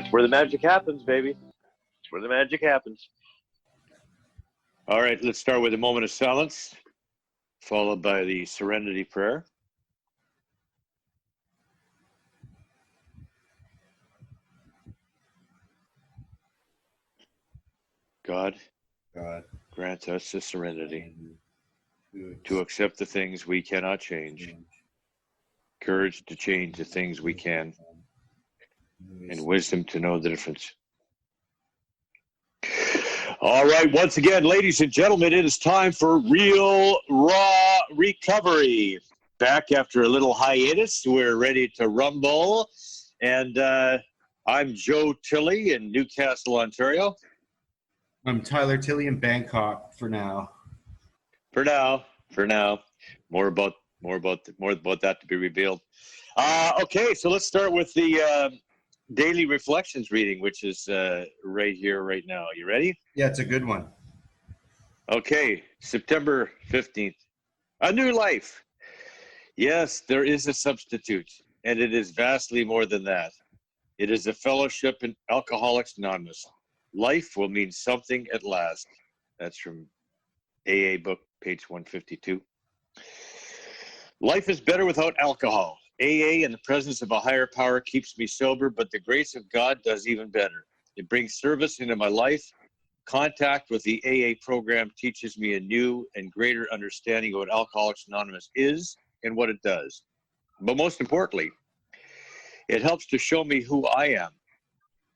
That's where the magic happens, baby. That's where the magic happens. All right, let's start with a moment of silence, followed by the serenity prayer. God, grant us the serenity to accept the things we cannot change, courage to change the things we can, and wisdom to know the difference. All right, once again, ladies and gentlemen, it is time for Real Raw Recovery. Back after a little hiatus, we're ready to rumble. And I'm Joe Tilley in Newcastle, Ontario. I'm Tyler Tilley in Bangkok for now. For now. More about that to be revealed. Okay, so let's start with the daily reflections reading, which is right here, right now. You ready? Yeah, it's a good one. Okay, September 15th. A new life. Yes, there is a substitute, and it is vastly more than that. It is a fellowship in Alcoholics Anonymous. Life will mean something at last. That's from AA book, page 152. Life is better without alcohol. AA in the presence of a higher power keeps me sober, but the grace of God does even better. It brings service into my life. Contact with the AA program teaches me a new and greater understanding of what Alcoholics Anonymous is and what it does. But most importantly, it helps to show me who I am,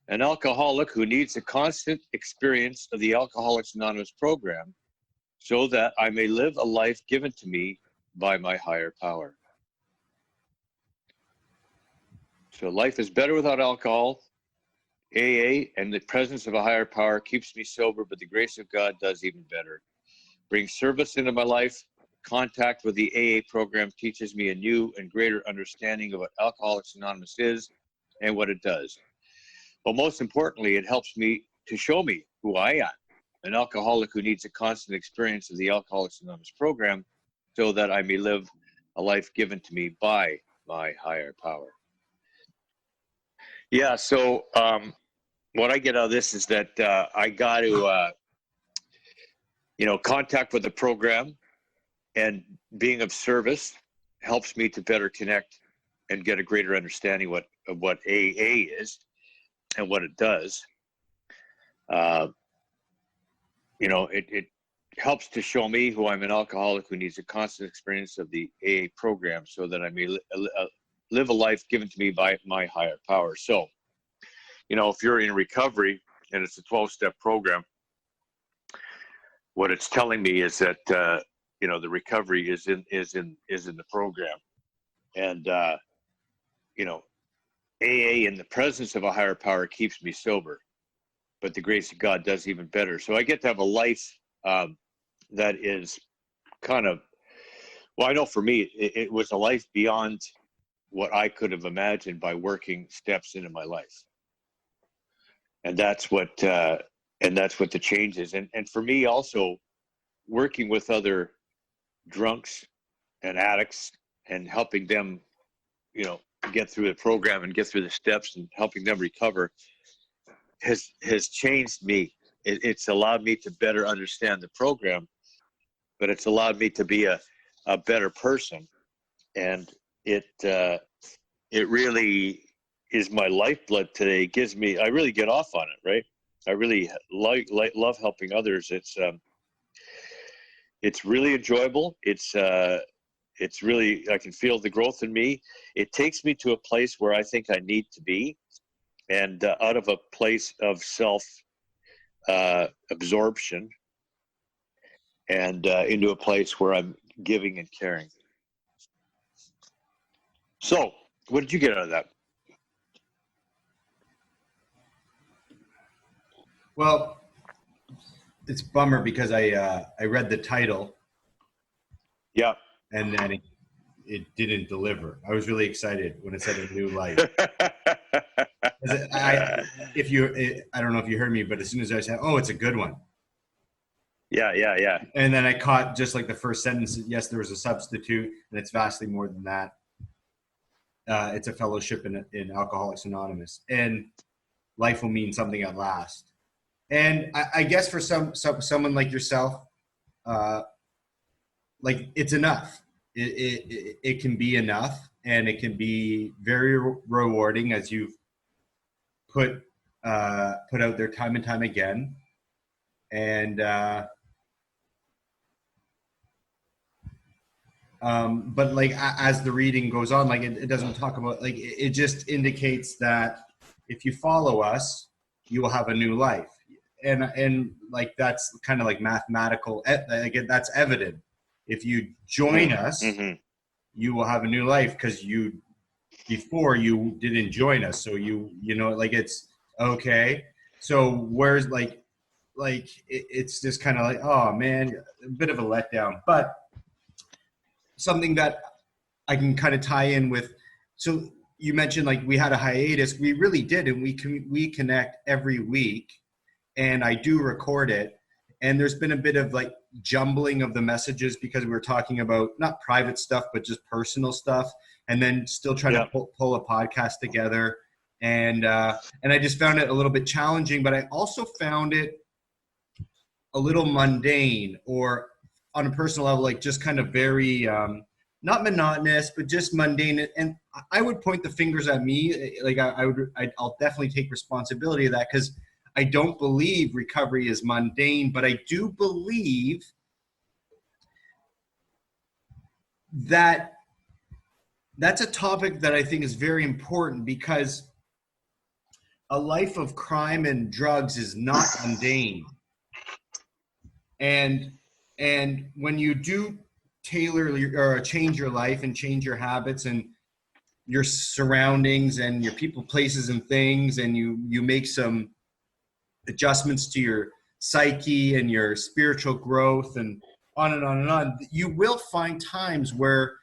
an alcoholic who needs a constant experience of the Alcoholics Anonymous program so that I may live a life given to me by my higher power. So life is better without alcohol. AA and the presence of a higher power keeps me sober, but the grace of God does even better. Brings service into my life. Contact with the AA program teaches me a new and greater understanding of what Alcoholics Anonymous is and what it does. But most importantly, it helps me to show me who I am, an alcoholic who needs a constant experience of the Alcoholics Anonymous program so that I may live a life given to me by my higher power. Yeah, so what I get out of this is that I got to, contact with the program, and being of service helps me to better connect and get a greater understanding of what AA is and what it does. It helps to show me who I'm an alcoholic who needs a constant experience of the AA program so that I may live a life given to me by my higher power. So, if you're in recovery and it's a 12-step program, what it's telling me is that the recovery is in the program, and AA in the presence of a higher power keeps me sober, but the grace of God does even better. So I get to have a life that is kind of, well, I know for me it was a life beyond what I could have imagined by working steps into my life. And that's what the change is. And for me also, working with other drunks and addicts and helping them, get through the program and get through the steps and helping them recover has changed me. It's allowed me to better understand the program, but it's allowed me to be a better person. And it really is my lifeblood today. I really get off on it, right? I really love helping others. It's really enjoyable. It's really, I can feel the growth in me. It takes me to a place where I think I need to be, and out of a place of self absorption and into a place where I'm giving and caring. So, what did you get out of that? Well, it's a bummer because I read the title. Yeah. And then it didn't deliver. I was really excited when it said a new life. I don't know if you heard me, but as soon as I said, "Oh, it's a good one." Yeah. And then I caught just like the first sentence. Yes, there was a substitute, and it's vastly more than that. It's a fellowship in Alcoholics Anonymous, and life will mean something at last. And I guess for someone like yourself, like it's enough. It can be enough, and it can be very rewarding as you've put out there time and time again. And but like as the reading goes on, like it doesn't talk about, like it just indicates that if you follow us, you will have a new life. And like that's kind of like mathematical, again, that's evident. If you join us, you will have a new life, because before you didn't join us. So you know, like it's okay. So where's it's just kind of like, oh man, a bit of a letdown. But something that I can kind of tie in with, so you mentioned like we had a hiatus. We really did, and we connect every week, and I do record it. And there's been a bit of like jumbling of the messages because we were talking about not private stuff, but just personal stuff, and then still trying to pull a podcast together. And I just found it a little bit challenging, but I also found it a little mundane, or on a personal level, like just kind of very, not monotonous, but just mundane. And I would point the fingers at me. Like I'll definitely take responsibility of that, because I don't believe recovery is mundane, but I do believe that that's a topic that I think is very important, because a life of crime and drugs is not mundane. And when you do tailor or change your life and change your habits and your surroundings and your people, places, and things, and you make some adjustments to your psyche and your spiritual growth, and on and on and on, you will find times where,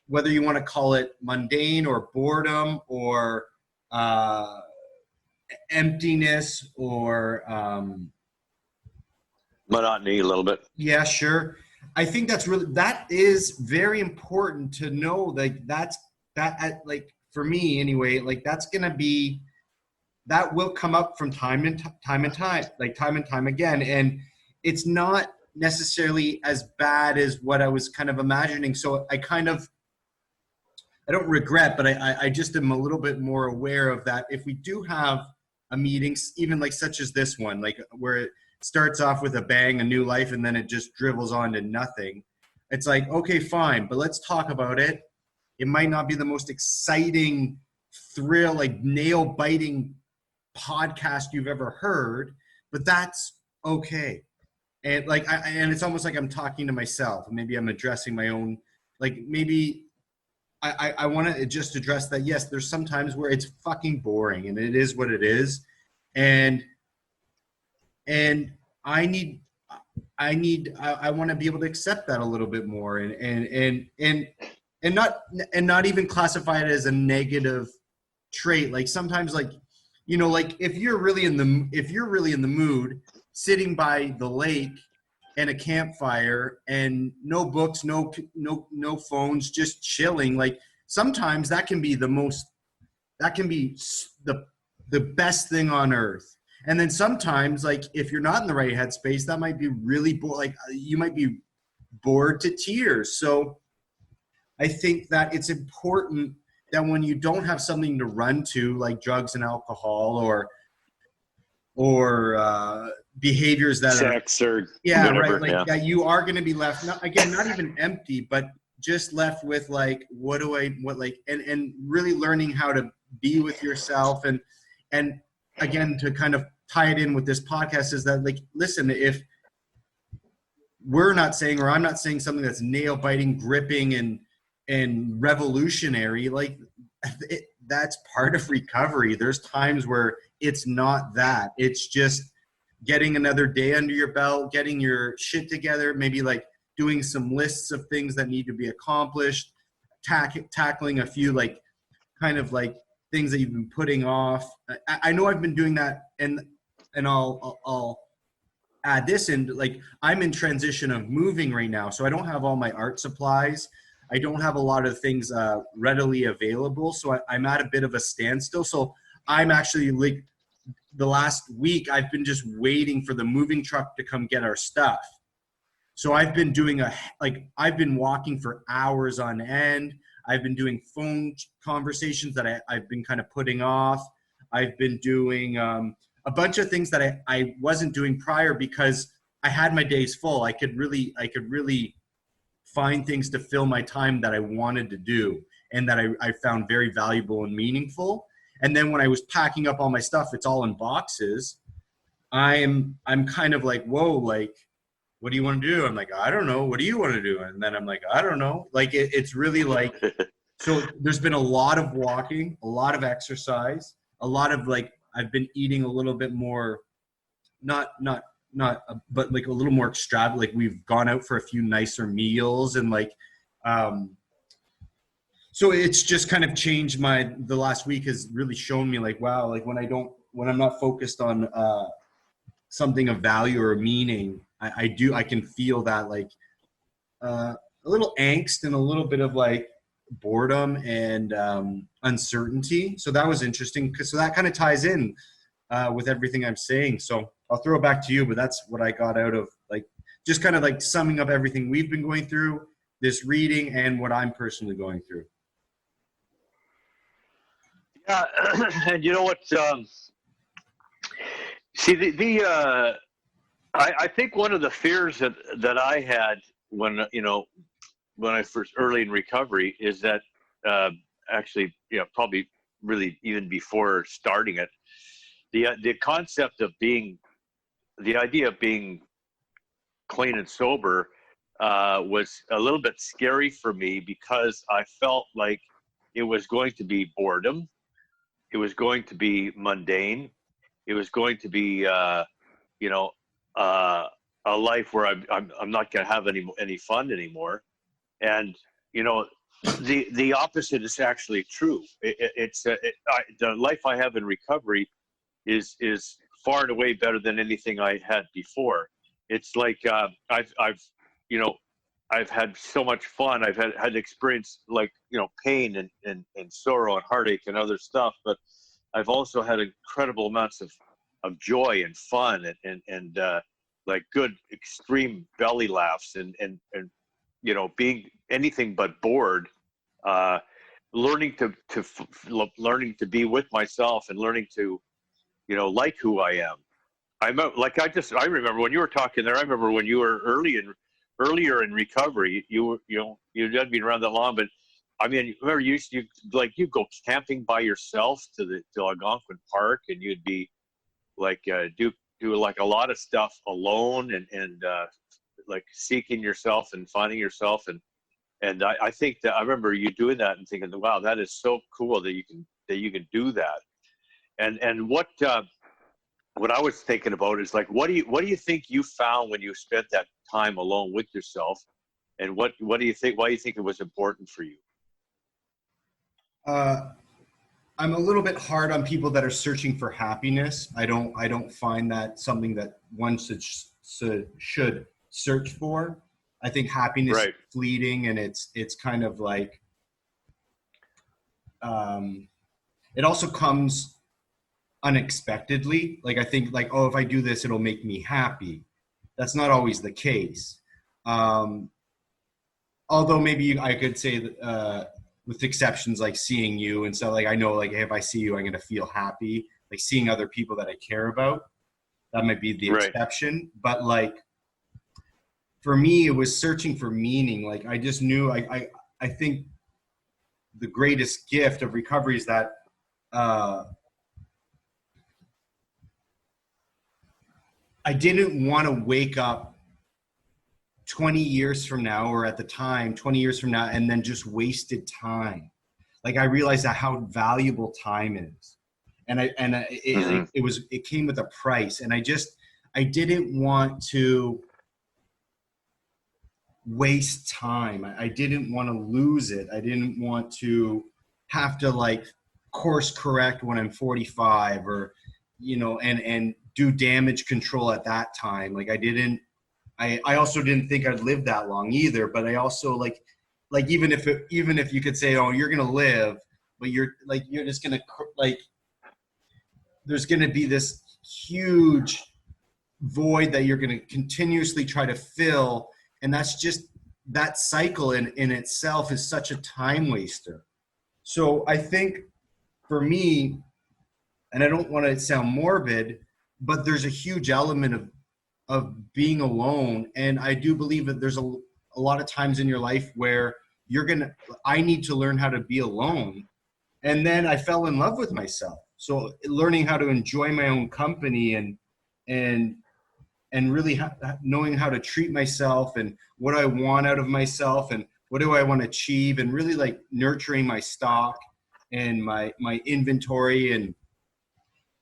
whether you want to call it mundane or boredom or emptiness or monotony a little bit. Yeah, sure. I think that is very important to know. Like like for me anyway, like that's going to be, that will come up from time and time again. And it's not necessarily as bad as what I was kind of imagining. So I don't regret, but I just am a little bit more aware of that. If we do have a meeting, even like such as this one, like where it starts off with a bang, a new life, and then it just dribbles on to nothing. It's like, okay, fine, but let's talk about it. It might not be the most exciting, thrill, like nail-biting podcast you've ever heard, but that's okay. And like, and it's almost like I'm talking to myself. Maybe I'm addressing my own, like maybe I want to just address that. Yes, there's some times where it's fucking boring, and it is what it is. And I want to be able to accept that a little bit more, and not even classify it as a negative trait. Like sometimes, like, you know, like if you're really in the mood, sitting by the lake and a campfire and no books, no phones, just chilling, like sometimes that can be the best thing on earth. And then sometimes, like if you're not in the right headspace, that might be really like you might be bored to tears. So I think that it's important that when you don't have something to run to, like drugs and alcohol or behaviors that sex or whatever, whatever, right, like that, you are going to be left, not even empty, but just left with like, and really learning how to be with yourself. And again, to kind of tie it in with this podcast, is that, like, listen, if we're not saying, or I'm not saying something that's nail biting, gripping, and revolutionary, like that's part of recovery. There's times where it's not that. It's just getting another day under your belt, getting your shit together, maybe like doing some lists of things that need to be accomplished, tackling a few like kind of like things that you've been putting off. I know I've been doing that, and I'll add this in. Like I'm in transition of moving right now, so I don't have all my art supplies. I don't have a lot of things readily available, so I'm at a bit of a standstill. So I'm actually like the last week, I've been just waiting for the moving truck to come get our stuff. So I've been doing I've been walking for hours on end. I've been doing phone conversations that I've been kind of putting off. I've been doing a bunch of things that I wasn't doing prior because I had my days full. I could really find things to fill my time that I wanted to do and that I found very valuable and meaningful. And then when I was packing up all my stuff, it's all in boxes. I'm kind of like, whoa, like, what do you want to do? I'm like, I don't know. What do you want to do? And then I'm like, I don't know. Like, it's really like, so there's been a lot of walking, a lot of exercise, a lot of like, I've been eating a little bit more, but like a little more extravagant. Like we've gone out for a few nicer meals and like, so it's just kind of changed the last week has really shown me like, wow, like when I'm not focused on something of value or meaning, I can feel that like a little angst and a little bit of like boredom and uncertainty. So that was interesting so that kind of ties in with everything I'm saying. So I'll throw it back to you, but that's what I got out of like, just kind of like summing up everything we've been going through, this reading and what I'm personally going through. Yeah, and you know what? See, I think one of the fears that I had when I first early in recovery is that actually, probably really even before starting it, the concept of the idea of being clean and sober was a little bit scary for me because I felt like it was going to be boredom. It was going to be mundane. It was going to be, a life where I'm not going to have any fun anymore. And the opposite is actually true. The life I have in recovery is far and away better than anything I had before. It's like I've had so much fun. I've had experience like, pain and sorrow and heartache and other stuff, but I've also had incredible amounts of joy and fun and like good extreme belly laughs and being anything but bored, learning to be with myself and learning to, like who I am. I remember when you were talking there, I remember when you were earlier in recovery, you hadn't been around that long, but I mean, remember you go camping by yourself to Algonquin Park, and you'd be like do like a lot of stuff alone and like seeking yourself and finding yourself and I think that I remember you doing that and thinking, wow, that is so cool that you can do that. And what I was thinking about is like, what do you think you found when you spent that time alone with yourself, and what do you think? Why do you think it was important for you? I'm a little bit hard on people that are searching for happiness. I don't find that something that one should search for. I think happiness is fleeting, and it's kind of like it also comes unexpectedly. Like I think like, oh, if I do this, it'll make me happy. That's not always the case. Although maybe I could say that, with exceptions like seeing you and so like I know like, hey, if I see you, I'm gonna feel happy. Like seeing other people that I care about, that might be the exception. But like for me, it was searching for meaning. Like I just knew I think the greatest gift of recovery is that I didn't want to wake up 20 years from now, or at the time 20 years from now, and then just wasted time. Like I realized that how valuable time is, and it came with a price, and I didn't want to waste time. I didn't want to lose it. I didn't want to have to like course correct when I'm 45 or and do damage control at that time. Like I also didn't think I'd live that long either, but I also like even if you could say, oh, you're going to live, but you're just going to like, there's going to be this huge void that you're going to continuously try to fill. And that's just, that cycle in itself is such a time waster. So I think for me, and I don't want to sound morbid, but there's a huge element of being alone. And I do believe that there's a lot of times in your life where I need to learn how to be alone. And then I fell in love with myself. So learning how to enjoy my own company and really knowing how to treat myself and what I want out of myself and what do I want to achieve, and really like nurturing my stock and my inventory and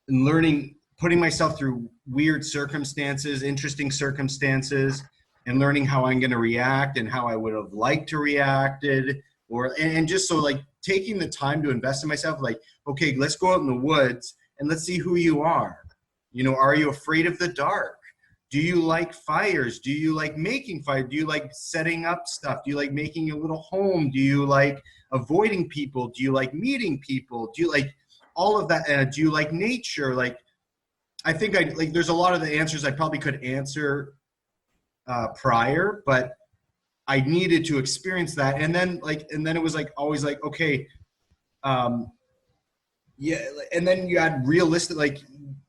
learning, putting myself through weird circumstances, interesting circumstances, and learning how I'm going to react and how I would have liked to reacted, and just so like taking the time to invest in myself, like, okay, let's go out in the woods and let's see who you are. You know, are you afraid of the dark? Do you like fires? Do you like making fire? Do you like setting up stuff? Do you like making a little home? Do you like avoiding people? Do you like meeting people? Do you like all of that? Do you like nature? Like, I think there's a lot of the answers I probably could answer prior, but I needed to experience that. And then it was like, always like, okay, yeah. And then you had realistic, like,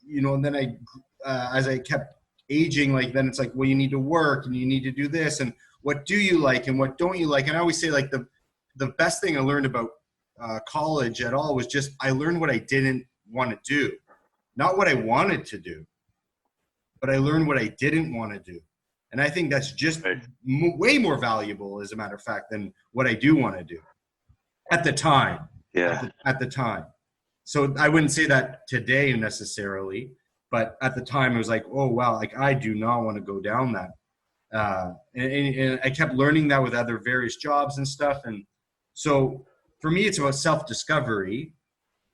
you know, and then as I kept aging, like, then it's like, well, you need to work and you need to do this, and what do you like and what don't you like? And I always say, like, the best thing I learned about college at all was just, I learned what I didn't want to do, not what I wanted to do, but I learned what I didn't want to do. And I think that's just way more valuable, as a matter of fact, than what I do want to do at the time. Yeah. At the time. So I wouldn't say that today necessarily, but at the time it was like, oh, wow, like, I do not want to go down that. And I kept learning that with other various jobs and stuff. And so for me, it's about self-discovery.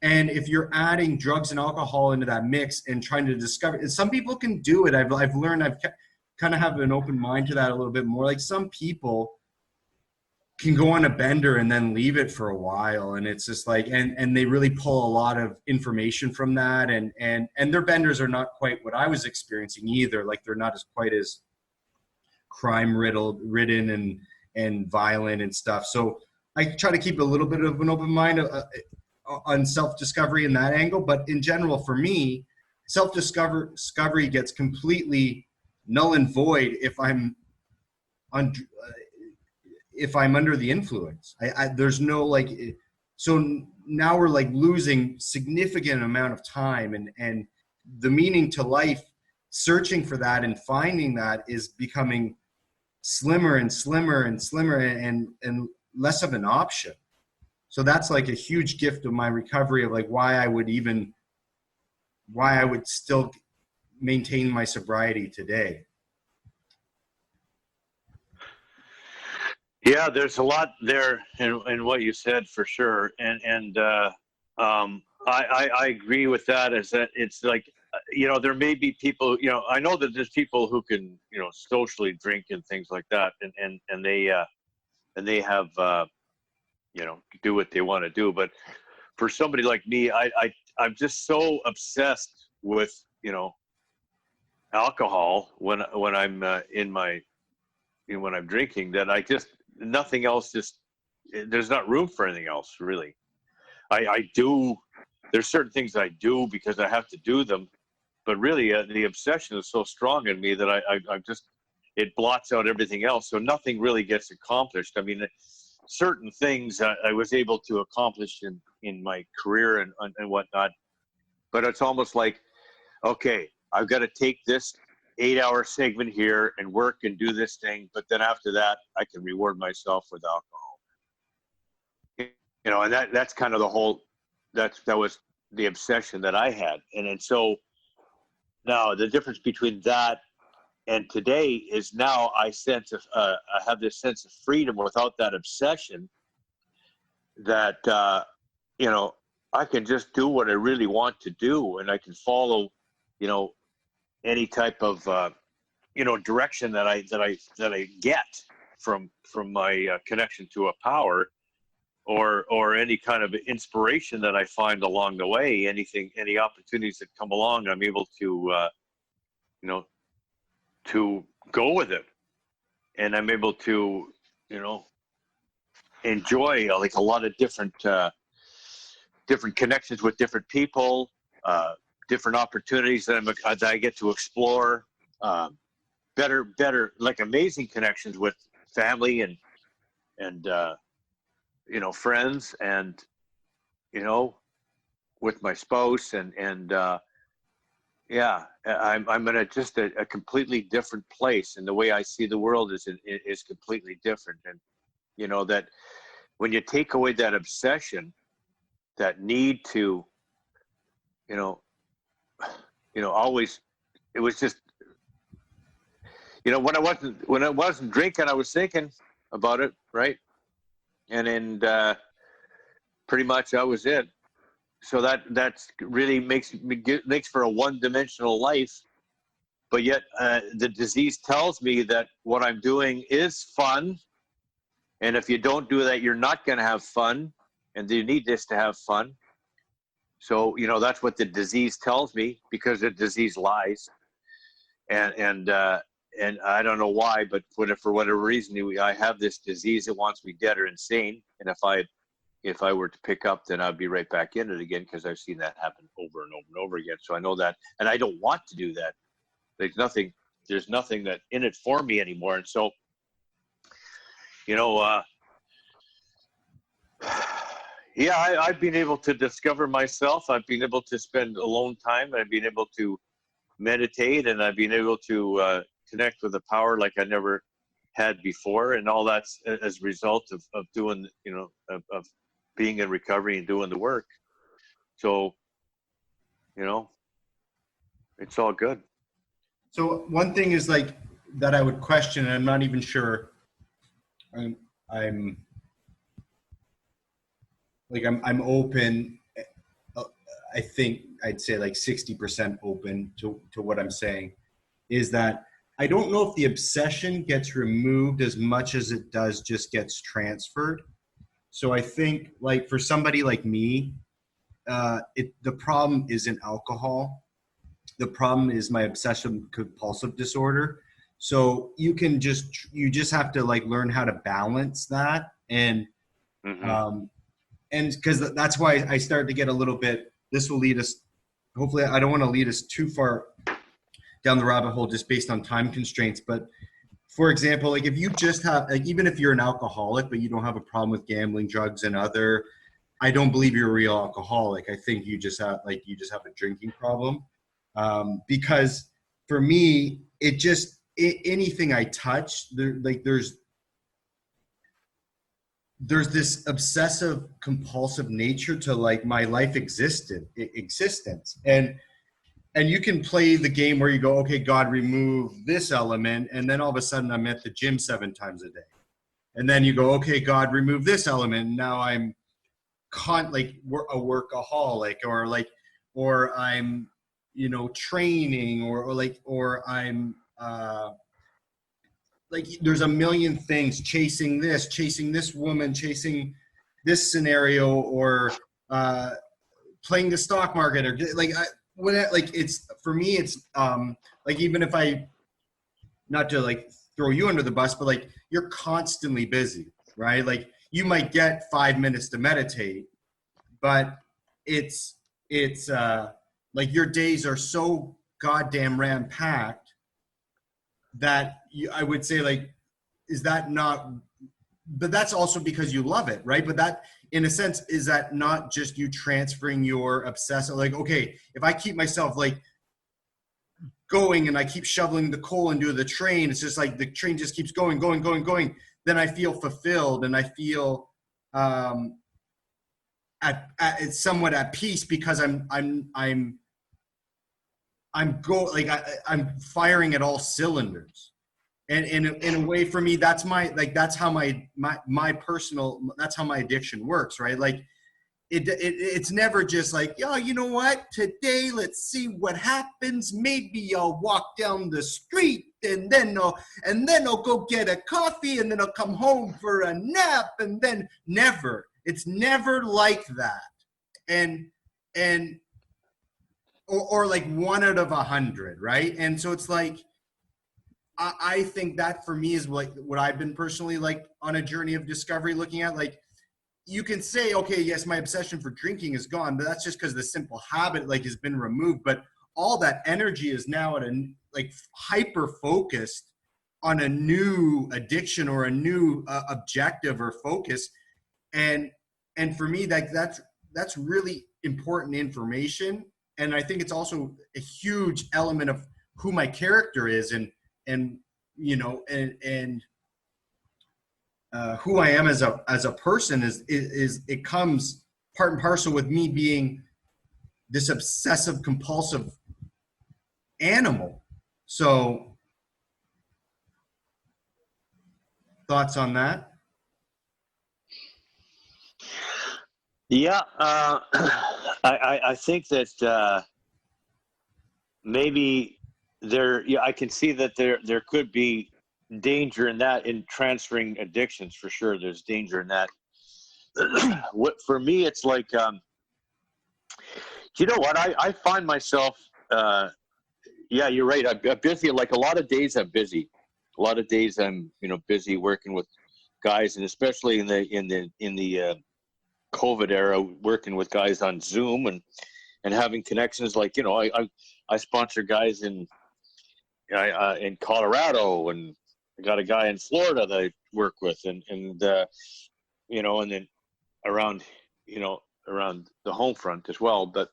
And if you're adding drugs and alcohol into that mix and trying to discover, and some people can do it. I've learned, kind of have an open mind to that a little bit more. Like, some people can go on a bender and then leave it for a while, and it's just like, and they really pull a lot of information from that, and their benders are not quite what I was experiencing either. Like, they're not quite as crime ridden and violent and stuff. So I try to keep a little bit of an open mind on self-discovery in that angle. But in general, for me, self-discovery gets completely null and void if I'm under the influence. There's no, like, so now we're like losing significant amount of time, and the meaning to life, searching for that and finding that, is becoming slimmer and slimmer and slimmer, and less of an option. So that's like a huge gift of my recovery, of like why I would still maintain my sobriety today. Yeah, there's a lot there in what you said, for sure, and I agree with that. Is that it's like, you know, there may be people, you know, I know that there's people who can, you know, socially drink and things like that, and they have you know, do what they want to do. But for somebody like me, I'm just so obsessed with, you know, alcohol when I'm in my, you know, when I'm drinking, that I just, nothing else, just, there's not room for anything else, really. I do, there's certain things I do because I have to do them, but really the obsession is so strong in me that I just, it blots out everything else. So nothing really gets accomplished. I mean, certain things I was able to accomplish in my career and whatnot, but it's almost like, okay, I've got to take this 8-hour segment here and work and do this thing, but then after that, I can reward myself with alcohol. You know, and that's kind of the whole, that was the obsession that I had. And so now the difference between that and today is, now I have this sense of freedom without that obsession, that, you know, I can just do what I really want to do, and I can follow, you know, any type of, you know, direction that I get from my connection to a power. or any kind of inspiration that I find along the way, any opportunities that come along, I'm able to, you know, to go with it, and I'm able to, you know, enjoy like a lot of different connections with different people, different opportunities that I get to explore, better like amazing connections with family and you know, friends, and you know, with my spouse, and yeah, I'm in a completely different place, and the way I see the world is completely different. And you know that when you take away that obsession, that need to, you know, always, it was just, you know, when I wasn't drinking, I was thinking about it, right? And pretty much that was it. So that's really makes for a one-dimensional life. But yet the disease tells me that what I'm doing is fun, and if you don't do that, you're not going to have fun, and you need this to have fun. So you know that's what the disease tells me, because the disease lies, and I don't know why, but for whatever reason I have this disease that wants me dead or insane, and if I were to pick up, then I'd be right back in it again, because I've seen that happen over and over and over again. So I know that, and I don't want to do that. There's nothing that in it for me anymore. And so, you know, yeah, I've been able to discover myself. I've been able to spend alone time. I've been able to meditate, and I've been able to connect with the power like I never had before. And all that's as a result of doing, you know, of being in recovery and doing the work. So, you know, it's all good. So one thing is like that I would question, and I'm not even sure. I'm open. I think I'd say like 60% open to what I'm saying, is that I don't know if the obsession gets removed as much as it does just gets transferred. So I think like for somebody like me, the problem isn't alcohol. The problem is my obsessive compulsive disorder. So you just have to like learn how to balance that. And and because that's why I started to get a little bit, this will lead us, hopefully I don't want to lead us too far down the rabbit hole just based on time constraints. But for example, like if you just have, like even if you're an alcoholic, but you don't have a problem with gambling, drugs, and other, I don't believe you're a real alcoholic. I think you just have a drinking problem. Because for me, anything I touch, there's this obsessive compulsive nature to like my life existence. And you can play the game where you go, okay, God, remove this element. And then all of a sudden I'm at the gym 7 times a day. And then you go, okay, God, remove this element. And now I'm a workaholic, or I'm, you know, training, or I'm like, there's a million things, chasing this woman, chasing this scenario, or playing the stock market, or it's, for me, it's like, even if I, not to like throw you under the bus, but like you're constantly busy, right? Like you might get 5 minutes to meditate, but it's like your days are so goddamn ram packed that I would say, like, is that not, but that's also because you love it, right? But that, in a sense, is that not just you transferring your obsessive, like, okay, if I keep myself like going and I keep shoveling the coal into the train, it's just like the train just keeps going, then I feel fulfilled, and I feel somewhat at peace, because I'm firing at all cylinders. And in a way, for me, that's how my personal, that's how my addiction works, right? Like it's never just like, oh, you know what, today let's see what happens. Maybe I'll walk down the street, and then I'll go get a coffee, and then I'll come home for a nap, and then never. It's never like that. And or like 1 out of 100, right? And so it's like, I think that for me is what I've been personally like on a journey of discovery, looking at, like, you can say, okay, yes, my obsession for drinking is gone, but that's just because the simple habit like has been removed. But all that energy is now at a like hyper focused on a new addiction or a new objective or focus. And for me, that's really important information. And I think it's also a huge element of who my character is, and you know, and who I am as a person is it comes part and parcel with me being this obsessive compulsive animal. So thoughts on that? Yeah, I think that maybe there. Yeah, I can see that there could be danger in that, in transferring addictions, for sure. There's danger in that. What for me, it's like, you know what? I find myself. Yeah, you're right. I'm busy. Like a lot of days, I'm busy. A lot of days, I'm busy working with guys, and especially in the COVID era, working with guys on Zoom and having connections. Like, I sponsor guys in Colorado, and I got a guy in Florida that I work with, and and then around around the home front as well. But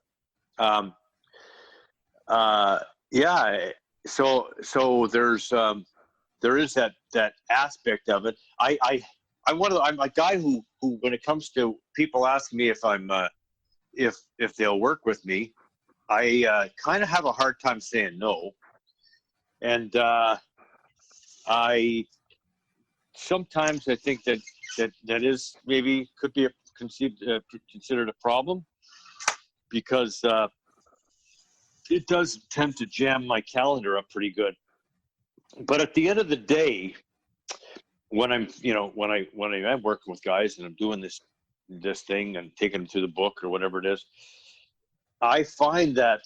um, yeah, so there is that aspect of it. I'm a guy who when it comes to people asking me if I'm if they'll work with me, I kind of have a hard time saying no. And I sometimes I think that is maybe could be considered a problem, because it does tend to jam my calendar up pretty good. But at the end of the day, when I'm when I am working with guys and I'm doing this thing and taking them through the book or whatever it is, I find that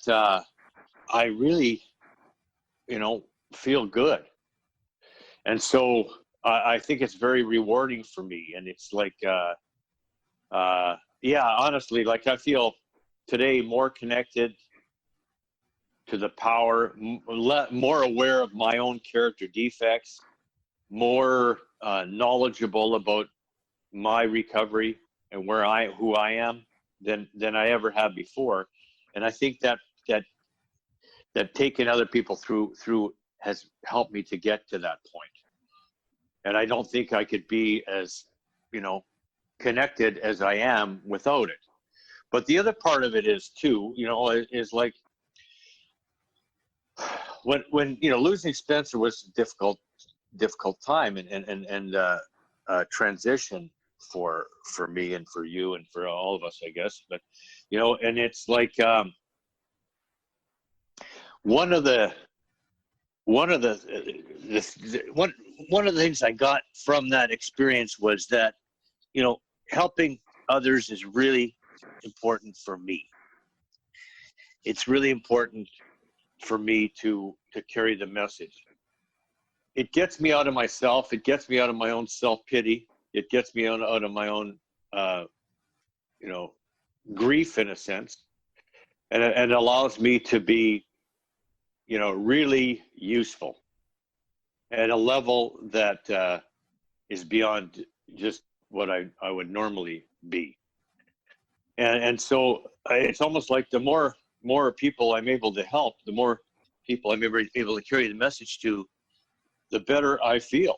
I really feel good. And so I think it's very rewarding for me. And it's like, yeah, honestly, like I feel today more connected to the power, more aware of my own character defects, more knowledgeable about my recovery and who I am than I ever have before. And I think that taking other people through has helped me to get to that point. And I don't think I could be as, connected as I am without it. But the other part of it is too, is like when losing Spencer was a difficult time and transition for me and for you and for all of us, I guess. But and it's like one of the one of the one of the things I got from that experience was that helping others is really important for me. It's really important for me to carry the message. It gets me out of myself. It gets me out of my own self-pity. It gets me out of my own grief, in a sense, and it allows me to be really useful at a level that is beyond just what I would normally be. And so it's almost like the more people I'm able to help, the more people I'm able to carry the message to, the better I feel.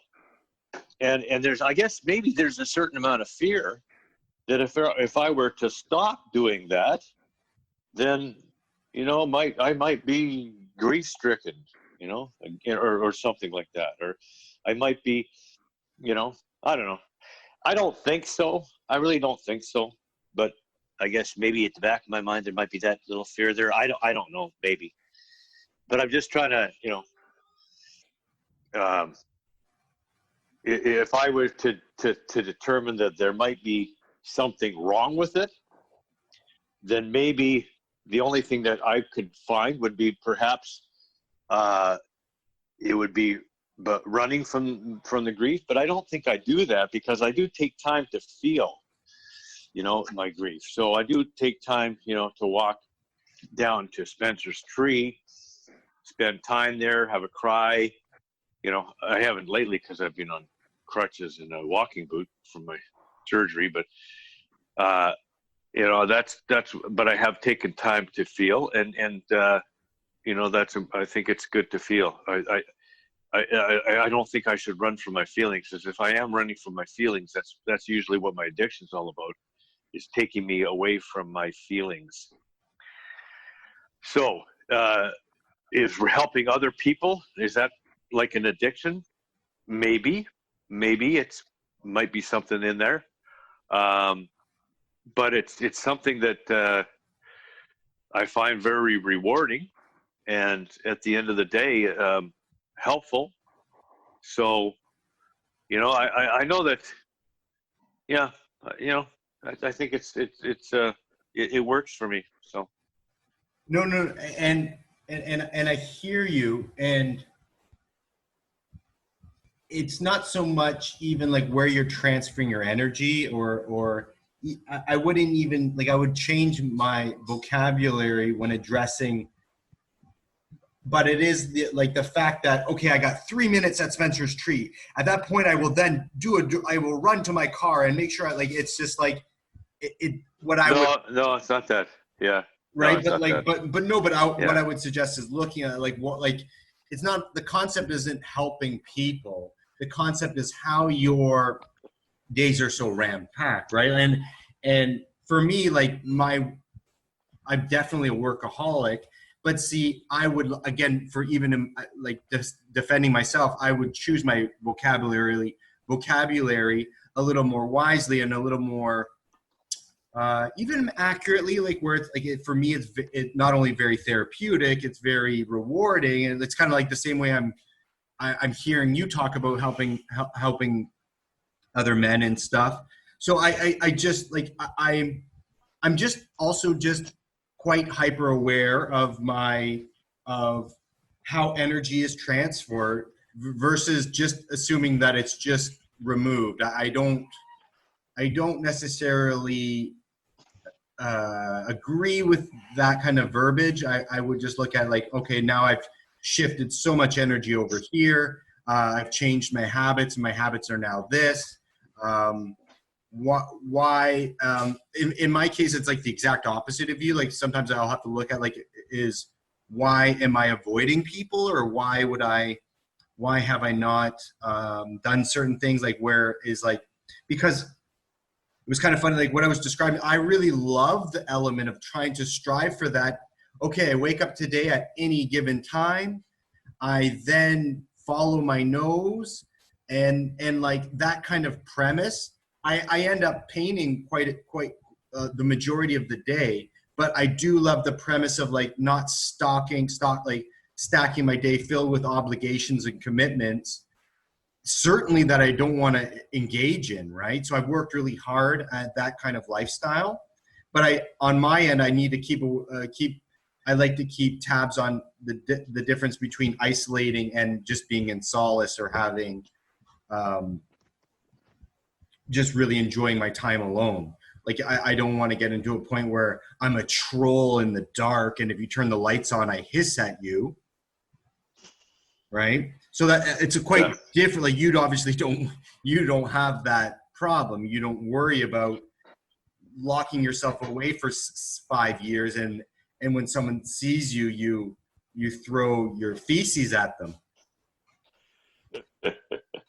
And there's, I guess maybe there's a certain amount of fear that if I were to stop doing that, then I might be grief stricken, or something like that, or I might be, I don't know. I don't think so. I really don't think so. But I guess maybe at the back of my mind there might be that little fear there. I don't know, maybe. But I'm just trying to, if I were to determine that there might be something wrong with it, then maybe the only thing that I could find would be perhaps it would be but running from the grief. But I don't think I do that, because I do take time to feel, my grief. So I do take time, to walk down to Spencer's tree, spend time there, have a cry. I haven't lately because I've been on crutches and a walking boot from my surgery, but that's but I have taken time to feel, and I think it's good to feel. I don't think I should run from my feelings, because if I am running from my feelings, that's usually what my addiction's all about, is taking me away from my feelings. So is helping other people, is that like an addiction? Maybe it's might be something in there, but it's something that I find very rewarding, and at the end of the day, helpful. So, I know that, yeah, I think it works for me. So. No, and I hear you, and it's not so much even like where you're transferring your energy, or I wouldn't even I would change my vocabulary when addressing, but it is the fact that, okay, I got 3 minutes at Spencer's tree. At that point, I will then I will run to my car and make sure it's just what I would. No, it's not that. Yeah. Right. No, what I would suggest is looking at it's not, the concept isn't helping people. The concept is how your days are so ram-packed, right? And for me, I'm definitely a workaholic, but see, I would, again, for even defending myself, I would choose my vocabulary a little more wisely and a little more even accurately, where it's for me, it's not only very therapeutic, it's very rewarding, and it's kind of like the same way I'm hearing you talk about helping other men and stuff. So I'm just also just quite hyper aware of how energy is transferred versus just assuming that it's just removed. I don't necessarily agree with that kind of verbiage. I would just look at okay, now I've shifted so much energy over here. I've changed my habits, and my habits are now this. Why? In my case, it's the exact opposite of you. Sometimes I'll have to look at is why am I avoiding people, or why have I not done certain things? Because it was kind of funny, what I was describing. I really love the element of trying to strive for that. Okay, I wake up today at any given time. I then follow my nose, and that kind of premise. I end up painting quite the majority of the day, but I do love the premise of not stacking my day filled with obligations and commitments, certainly that I don't want to engage in, right? So I've worked really hard at that kind of lifestyle, but on my end, I need to I like to keep tabs on the difference between isolating and just being in solace, or having just really enjoying my time alone. I don't want to get into a point where I'm a troll in the dark, and if you turn the lights on, I hiss at you. Right? So that it's quite different. You obviously don't have that problem. You don't worry about locking yourself away for 5 years, and when someone sees you, you throw your feces at them.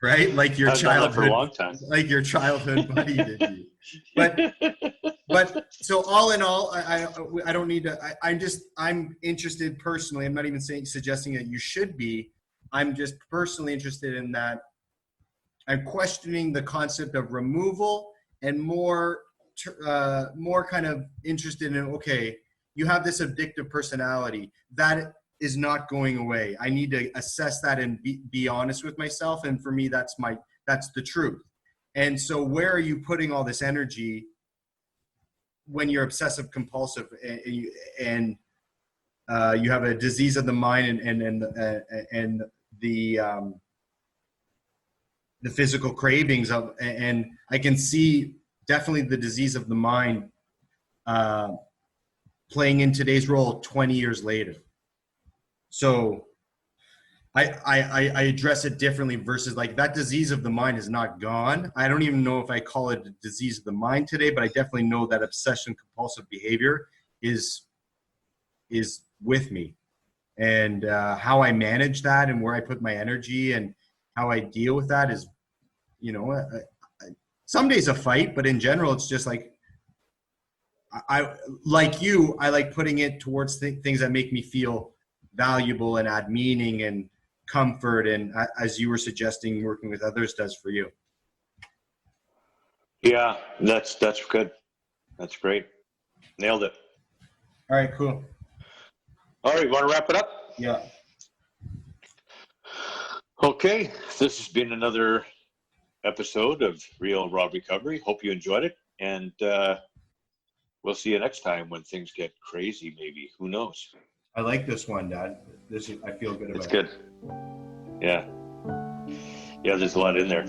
Right? Like your childhood, for a long time. Like your childhood buddy did you. But so all in all, I don't need to. I'm interested personally. I'm not even suggesting that you should be. I'm just personally interested in that. I'm questioning the concept of removal, and more kind of interested in, okay, you have this addictive personality that is not going away. I need to assess that and be honest with myself. And for me, that's the truth. And so where are you putting all this energy when you're obsessive compulsive and you have a disease of the mind and the physical cravings of, and I can see definitely the disease of the mind playing in today's role 20 years later. So I address it differently versus like that disease of the mind is not gone. I don't even know if I call it a disease of the mind today, but I definitely know that obsession compulsive behavior is with me, and how I manage that and where I put my energy and how I deal with that is, you know, some days a fight, but in general, it's just like, I like you, I like putting it towards things that make me feel valuable and add meaning and comfort. And as you were suggesting, working with others does for you. Yeah, that's good. That's great. Nailed it. All right, cool. All right, want to wrap it up? Yeah. Okay, this has been another episode of Real Raw Recovery. Hope you enjoyed it, and we'll see you next time when things get crazy. Maybe, who knows? I like this one, Dad. I feel good about it. It's good. Yeah. Yeah, there's a lot in there.